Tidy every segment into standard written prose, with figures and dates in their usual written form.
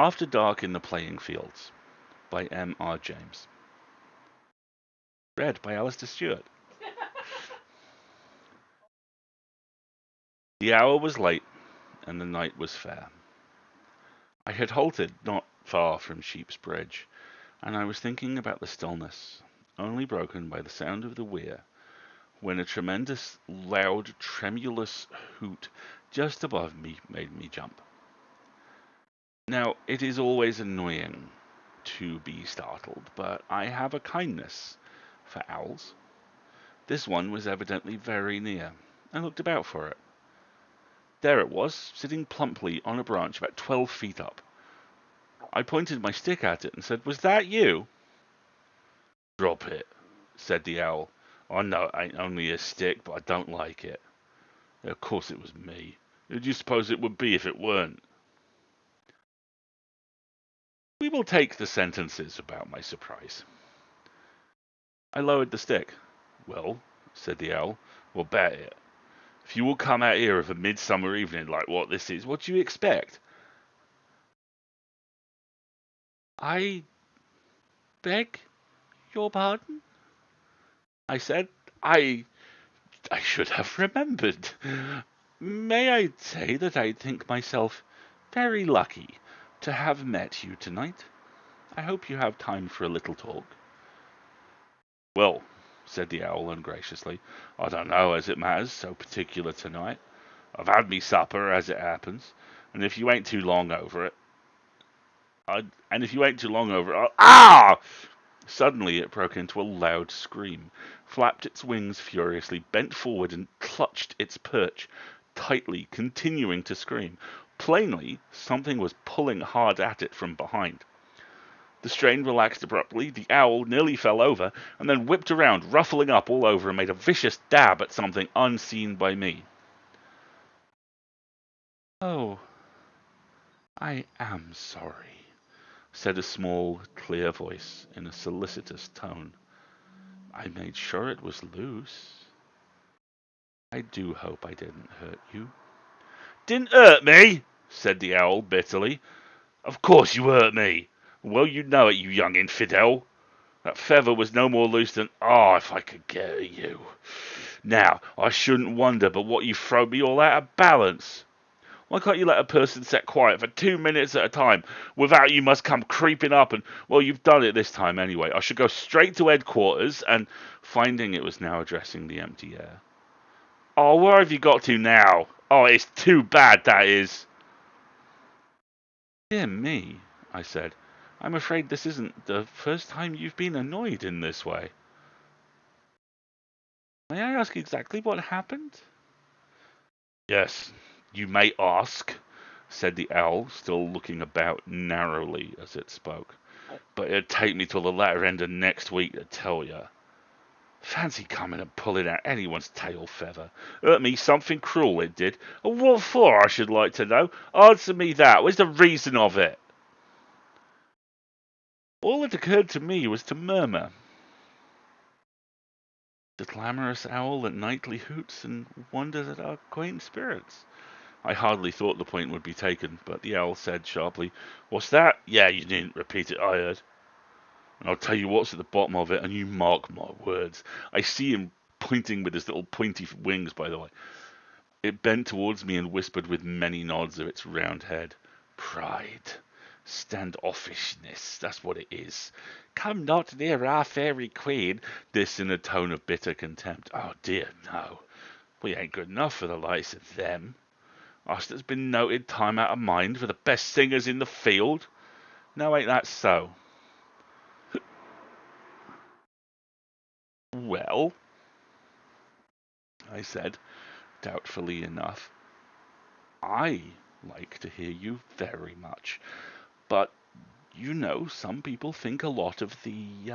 After Dark in the Playing Fields by M.R. James. Read by Alasdair Stewart. The hour was late, and the night was fair. I had halted not far from Sheep's Bridge, and I was thinking about the stillness, only broken by the sound of the weir, when a tremendous, loud, tremulous hoot just above me made me jump. Now, it is always annoying to be startled, but I have a kindness for owls. This one was evidently very near. I looked about for it. There it was, sitting plumply on a branch about 12 feet up. I pointed my stick at it and said, "Was that you?" "Drop it," said the owl. "I know it ain't only a stick, but I don't like it." "Of course it was me. Who'd you suppose it would be if it weren't?" We will take the sentences about my surprise. I lowered the stick. "Well," said the owl, "we'll bet it. If you will come out here of a midsummer evening like what this is, what do you expect?" "I beg your pardon?" I said. I should have remembered. May I say that I think myself very lucky to have met you tonight? I hope you have time for a little talk." "Well," said the owl ungraciously, "I don't know as it matters so particular tonight. I've had me supper, as it happens, and if you ain't too long over it, Ah! Suddenly it broke into a loud scream, flapped its wings furiously, bent forward and clutched its perch tightly, continuing to scream. Plainly, something was pulling hard at it from behind. The strain relaxed abruptly, the owl nearly fell over, and then whipped around, ruffling up all over, and made a vicious dab at something unseen by me. "Oh, I am sorry," said a small, clear voice in a solicitous tone. "I made sure it was loose. I do hope I didn't hurt you." "Didn't hurt me?" said the owl bitterly. "Of course you hurt me. Well, you know it, you young infidel. That feather was no more loose than... if I could get at you. Now, I shouldn't wonder but what you throw me all out of balance. Why can't you let a person sit quiet for 2 minutes at a time without you must come creeping up and... Well, you've done it this time anyway. I should go straight to headquarters and..." Finding it was now addressing the empty air. "Oh, where have you got to now? Oh, it's too bad, that is." "Dear me," I said. "I'm afraid this isn't the first time you've been annoyed in this way. May I ask exactly what happened?" "Yes, you may ask," said the owl, still looking about narrowly as it spoke. "But it'd take me till the latter end of next week to tell you. Fancy coming and pulling out anyone's tail feather. Hurt me something cruel, it did. And what for, I should like to know? Answer me that. Where's the reason of it?" All that occurred to me was to murmur, "The clamorous owl that nightly hoots and wonders at our quaint spirits." I hardly thought the point would be taken, but the owl said sharply, "What's that? Yeah, you needn't repeat it, I heard. And I'll tell you what's at the bottom of it, and you mark my words." I see him pointing with his little pointy wings, by the way. It bent towards me and whispered with many nods of its round head, "Pride. Standoffishness, that's what it is. Come not near our fairy queen." This in a tone of bitter contempt. "Oh dear, no. We ain't good enough for the likes of them. Us that's been noted time out of mind for the best singers in the field. Now ain't that so?" "Well," I said, doubtfully enough, "I like to hear you very much. But, you know, some people think a lot of the,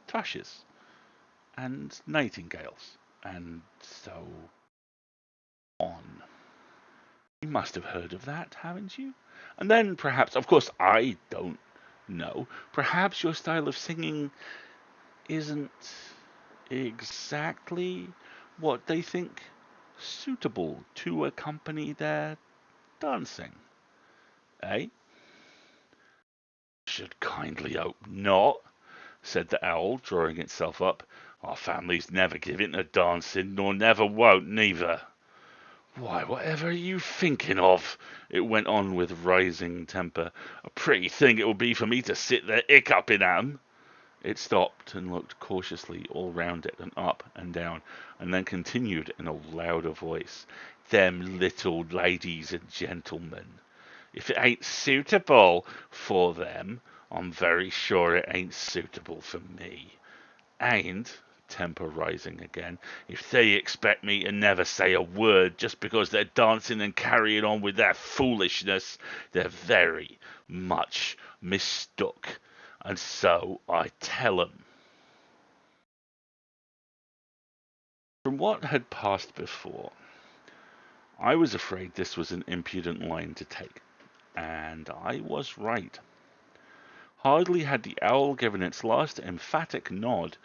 thrushes and nightingales, and so on. You must have heard of that, haven't you? And then perhaps, of course, I don't know, perhaps your style of singing isn't exactly what they think suitable to accompany their dancing, eh?" should kindly hope not, said the owl, drawing itself up. Our family's never given to dancing, nor never won't neither. Why, whatever are you thinking of? It went on with rising temper. A pretty thing it will be for me to sit there hiccuping at 'em. It stopped and looked cautiously all round it and up and down, and then continued in a louder voice. Them little ladies and gentlemen. If it ain't suitable for them, I'm very sure it ain't suitable for me. And, temper rising again, if they expect me to never say a word just because they're dancing and carrying on with their foolishness, they're very much mistook. And so I tell 'em. From what had passed before, I was afraid this was an impudent line to take, and I was right. Hardly had the owl given its last emphatic nod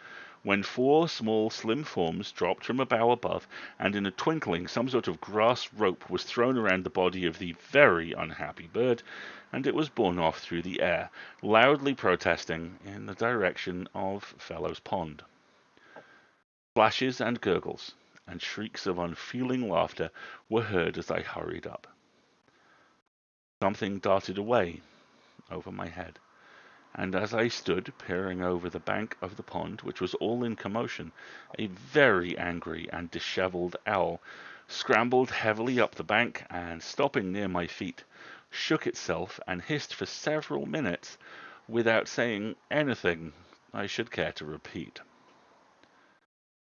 when four small, slim forms dropped from a bough above, and in a twinkling some sort of grass rope was thrown around the body of the very unhappy bird, and it was borne off through the air, loudly protesting in the direction of Fellow's Pond. Splashes and gurgles, and shrieks of unfeeling laughter were heard as I hurried up. Something darted away over my head, and as I stood peering over the bank of the pond, which was all in commotion, a very angry and dishevelled owl scrambled heavily up the bank, and stopping near my feet, shook itself and hissed for several minutes without saying anything I should care to repeat.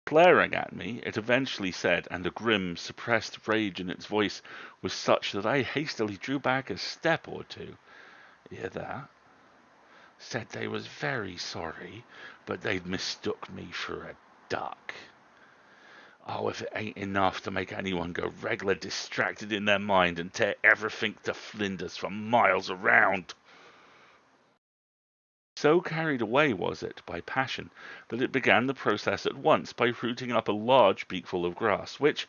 Glaring at me, it eventually said, and the grim, suppressed rage in its voice was such that I hastily drew back a step or two. Hear that? Said they was very sorry, but they'd mistook me for a duck. Oh, if it ain't enough to make anyone go reg'lar distracted in their mind and tear everything to flinders for miles around. So carried away was it by passion that it began the process at once by rooting up a large beakful of grass, which,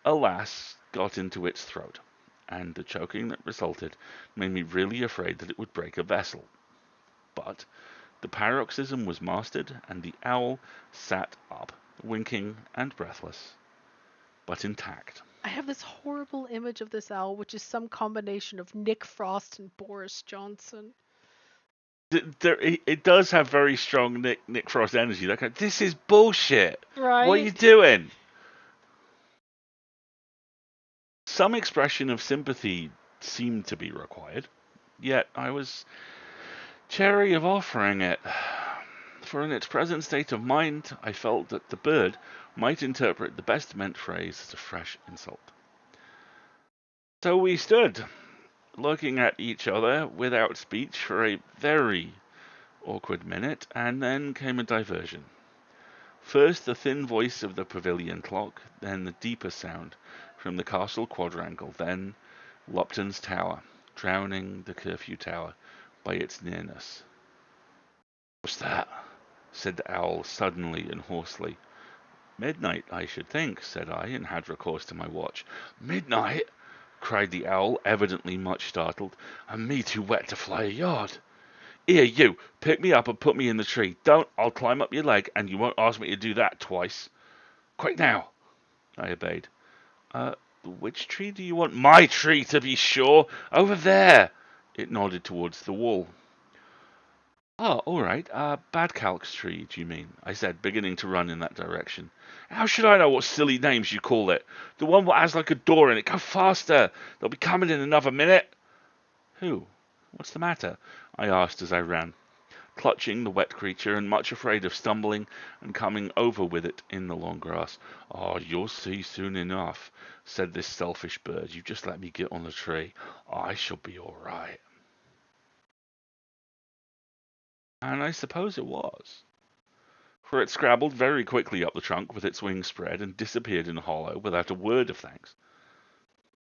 alas, got into its throat, and the choking that resulted made me really afraid that it would break a vessel. But the paroxysm was mastered, and the owl sat up, winking and breathless, but intact. I have this horrible image of this owl, which is some combination of Nick Frost and Boris Johnson. It does have very strong Nick Frost energy. Like, this is bullshit. Right? What are you doing? Some expression of sympathy seemed to be required, yet I was chary of offering it, for in its present state of mind I felt that the bird might interpret the best meant phrase as a fresh insult. So we stood, looking at each other without speech for a very awkward minute, and then came a diversion. First the thin voice of the pavilion clock, then the deeper sound from the castle quadrangle, then Lupton's tower, drowning the curfew tower by its nearness. What's that? Said the owl suddenly and hoarsely. Midnight, I should think, said I, and had recourse to my watch. Midnight? Cried the owl, evidently much startled, and me too wet to fly a yard. Here, you, pick me up and put me in the tree. Don't, I'll climb up your leg, and you won't ask me to do that twice. Quick now. I obeyed. Which tree do you want? My tree, to be sure. Over there. It nodded towards the wall. Oh, all right. Badcalc's tree, do you mean? I said, beginning to run in that direction. How should I know what silly names you call it? The one what has like a door in it. Go faster. They'll be coming in another minute. Who? What's the matter? I asked as I ran, clutching the wet creature and much afraid of stumbling and coming over with it in the long grass. Oh, you'll see soon enough, said this selfish bird. You just let me get on the tree. I shall be all right. And I suppose it was, for it scrabbled very quickly up the trunk with its wings spread and disappeared in the hollow without a word of thanks.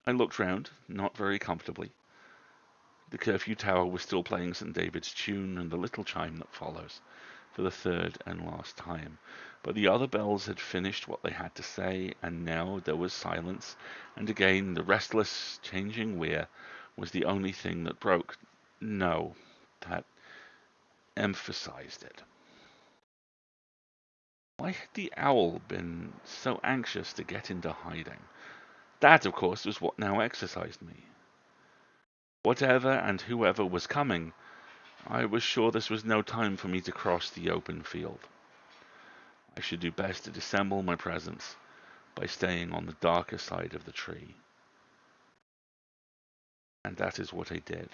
I looked round, not very comfortably. The curfew tower was still playing St. David's tune and the little chime that follows, for the third and last time, but the other bells had finished what they had to say, and now there was silence, and again the restless, changing weir was the only thing that broke. No, that emphasized it. Why had the owl been so anxious to get into hiding? That, of course, was what now exercised me. Whatever and whoever was coming, I was sure this was no time for me to cross the open field. I should do best to dissemble my presence by staying on the darker side of the tree. And that is what I did.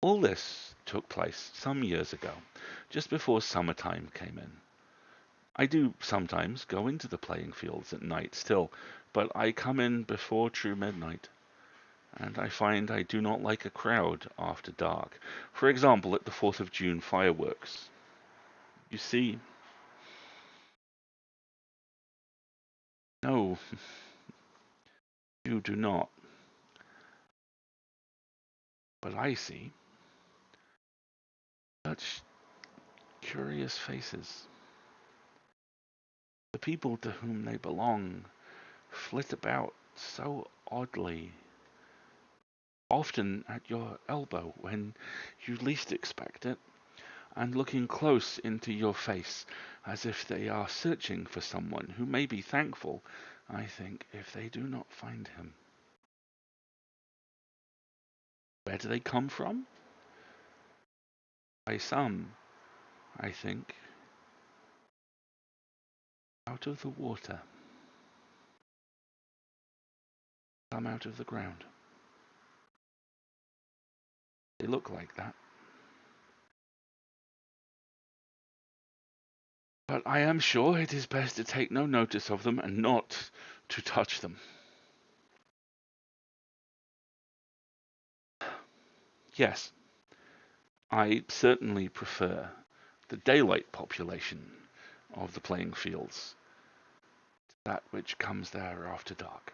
All this took place some years ago, just before summertime came in. I do sometimes go into the playing fields at night still, but I come in before true midnight, and I find I do not like a crowd after dark. For example, at the 4th of June fireworks. You see, no, you do not. But I see such curious faces. The people to whom they belong flit about so oddly, often at your elbow when you least expect it, and looking close into your face as if they are searching for someone who may be thankful, I think, if they do not find him. Where do they come from? By some, I think, out of the water, some out of the ground. They look like that. But I am sure it is best to take no notice of them and not to touch them. Yes, I certainly prefer the daylight population of the playing fields to that which comes there after dark.